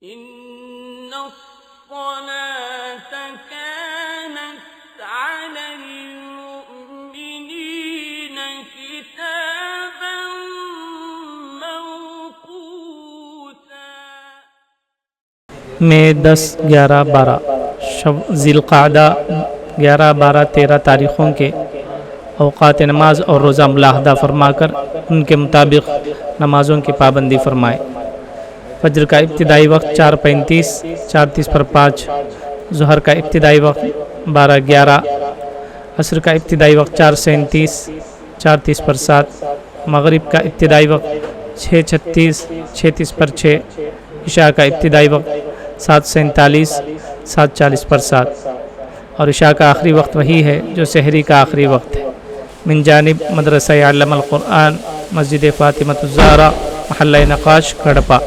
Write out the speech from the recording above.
إن الصلاة كانت على المؤمنين كتابا موقوتا۔ میں 10، 11، 12 ذی القعدہ 11، 12، 13 تاریخوں کے اوقات نماز اور روزہ ملاحظہ فرما کر ان کے مطابق نمازوں کی پابندی فرمائے۔ فجر کا ابتدائی وقت 4:35، 4:30 پر 5، ظہر کا ابتدائی وقت 12:11، عصر کا ابتدائی وقت 4:37، 4:30 پر 7، مغرب کا ابتدائی وقت 6:36، 36 پر 6، عشاء کا ابتدائی وقت 7:47، 7:40 پر 7، اور عشاء کا آخری وقت وہی ہے جو سحری کا آخری وقت ہے۔ من جانب مدرسہ علم القرآن، مسجد فاطمۃ الزہرا، محلہ نقاش، کڑپا۔